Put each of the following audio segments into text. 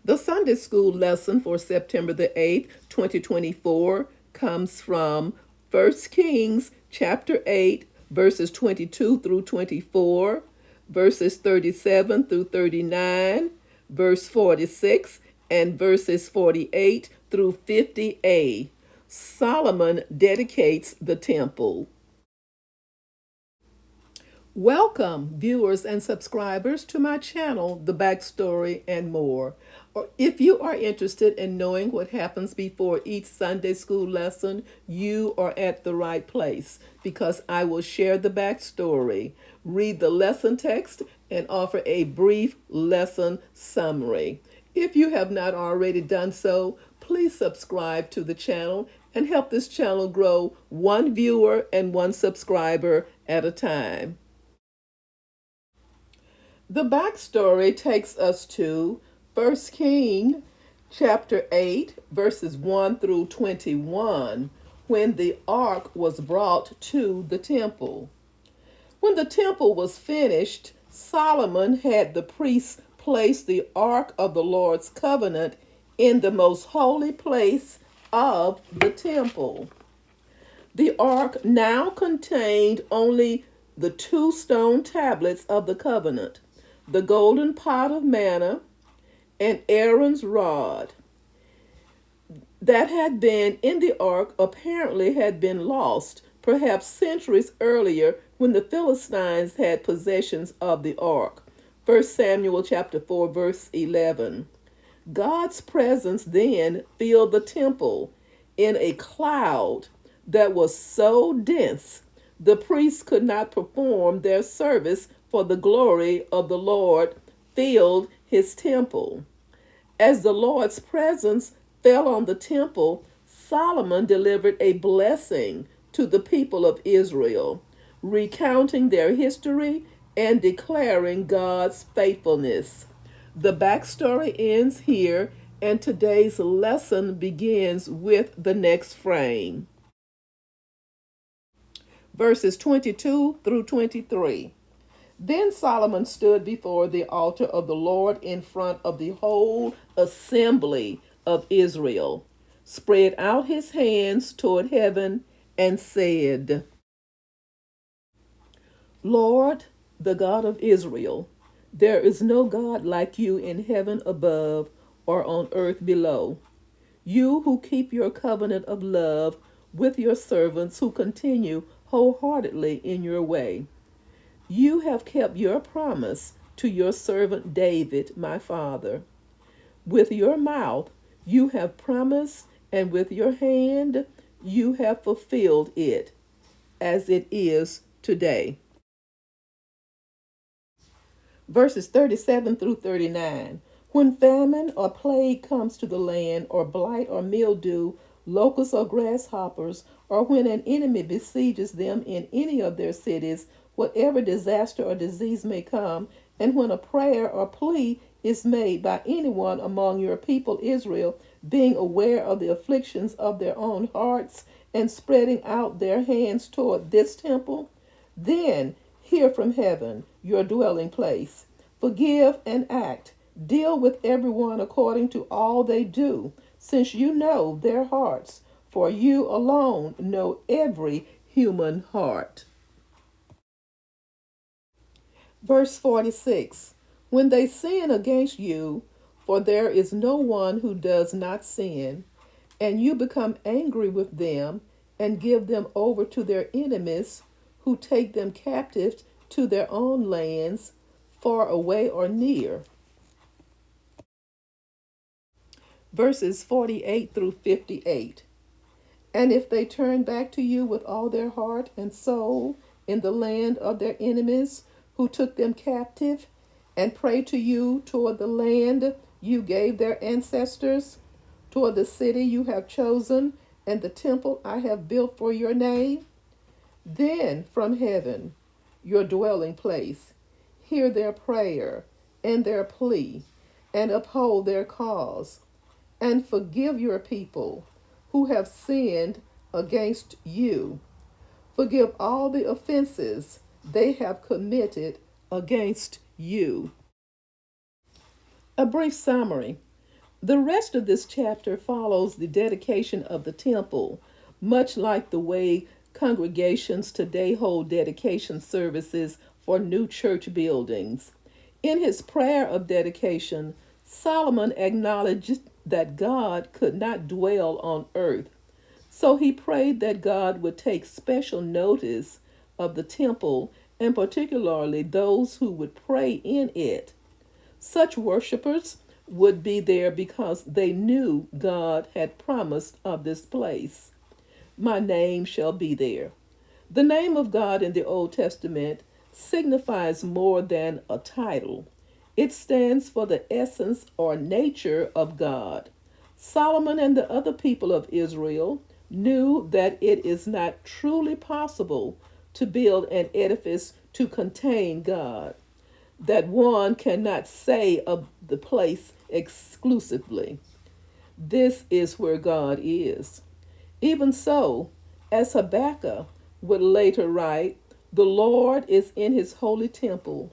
The Sunday school lesson for September the 8th, 2024 comes from 1 Kings chapter 8, verses 22 through 24, verses 37 through 39, verse 46, and verses 48 through 50a. Solomon dedicates the temple. Welcome, viewers and subscribers, to my channel, The Backstory and More. Or if you are interested in knowing what happens before each Sunday school lesson, you are at the right place, because I will share the backstory, read the lesson text, and offer a brief lesson summary. If you have not already done so, please subscribe to the channel and help this channel grow one viewer and one subscriber at a time. The backstory takes us to 1 Kings chapter 8, verses 1 through 21, when the ark was brought to the temple. When the temple was finished, Solomon had the priests place the ark of the Lord's covenant in the most holy place of the temple. The ark now contained only the 2 stone tablets of the covenant, the golden pot of manna, and Aaron's rod that had been in the ark apparently had been lost, perhaps centuries earlier, when the Philistines had possessions of the ark. 1 Samuel chapter 4, verse 11. God's presence then filled the temple in a cloud that was so dense the priests could not perform their service, for the glory of the Lord filled his temple. As the Lord's presence fell on the temple, Solomon delivered a blessing to the people of Israel, recounting their history and declaring God's faithfulness. The backstory ends here, and today's lesson begins with the next frame. Verses 22 through 23. Then Solomon stood before the altar of the Lord in front of the whole assembly of Israel, spread out his hands toward heaven, and said, Lord, the God of Israel, there is no God like you in heaven above or on earth below. You who keep your covenant of love with your servants who continue wholeheartedly in your way. You have kept your promise to your servant David, my father. With your mouth you have promised, and with your hand you have fulfilled it, as it is today. Verses 37 through 39. When famine or plague comes to the land, or blight or mildew, locusts or grasshoppers, or when an enemy besieges them in any of their cities, whatever disaster or disease may come, and when a prayer or plea is made by anyone among your people Israel, being aware of the afflictions of their own hearts, and spreading out their hands toward this temple, then hear from heaven, your dwelling place. Forgive and act. Deal with everyone according to all they do, since you know their hearts, for you alone know every human heart. Verse 46. When they sin against you, for there is no one who does not sin, and you become angry with them and give them over to their enemies, who take them captive to their own lands, far away or near. Verses 48 through 58. And if they turn back to you with all their heart and soul in the land of their enemies, who took them captive, and pray to you toward the land you gave their ancestors, toward the city you have chosen, and the temple I have built for your name, then from heaven, your dwelling place, hear their prayer and their plea, and uphold their cause, and forgive your people who have sinned against you. Forgive all the offenses they have committed against you. A brief summary. The rest of this chapter follows the dedication of the temple, much like the way congregations today hold dedication services for new church buildings. In his prayer of dedication, Solomon acknowledged that God could not dwell on earth. So he prayed that God would take special notice of the temple and particularly those who would pray in it. Such worshippers would be there because they knew God had promised of this place. My name shall be there. The name of God in the Old Testament signifies more than a title. It stands for the essence or nature of God. Solomon and the other people of Israel knew that it is not truly possible to build an edifice to contain God, that one cannot say of the place exclusively, "This is where God is." Even so, as Habakkuk would later write, "The Lord is in his holy temple.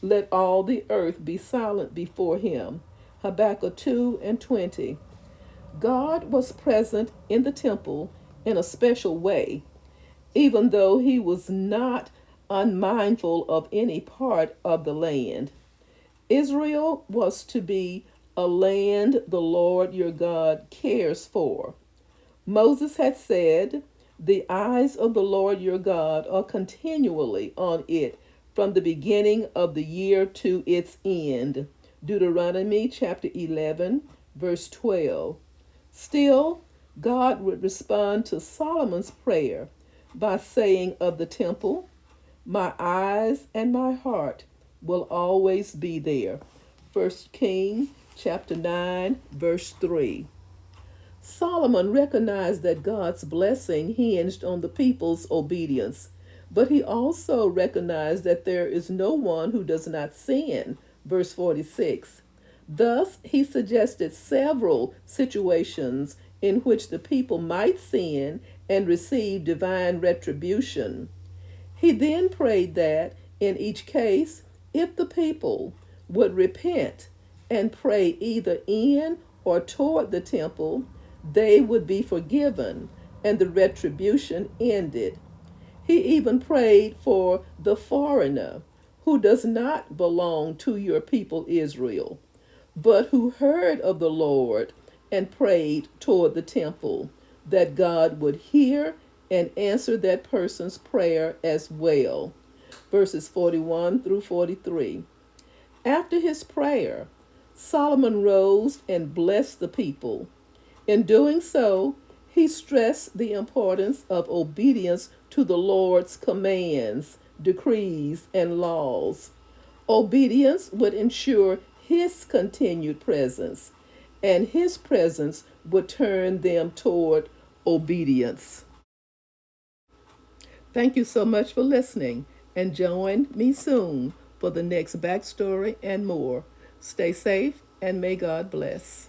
Let all the earth be silent before him." Habakkuk 2 and 20. God was present in the temple in a special way, even though he was not unmindful of any part of the land. Israel was to be a land the Lord your God cares for. Moses had said, "The eyes of the Lord your God are continually on it from the beginning of the year to its end." Deuteronomy chapter 11, verse 12. Still, God would respond to Solomon's prayer by saying of the temple, "My eyes and my heart will always be there." 1 Kings chapter 9, verse 3. Solomon recognized that God's blessing hinged on the people's obedience, but he also recognized that there is no one who does not sin. Verse 46. Thus, he suggested several situations in which the people might sin and receive divine retribution. He then prayed that, in each case, if the people would repent and pray either in or toward the temple, they would be forgiven and the retribution ended. He even prayed for the foreigner who does not belong to your people Israel, but who heard of the Lord and prayed toward the temple, that God would hear and answer that person's prayer as well. Verses 41 through 43. After his prayer, Solomon rose and blessed the people. In doing so, he stressed the importance of obedience to the Lord's commands, decrees, and laws. Obedience would ensure his continued presence, and his presence would turn them toward obedience. Thank you so much for listening, and join me soon for the next backstory and more. Stay safe, and may God bless.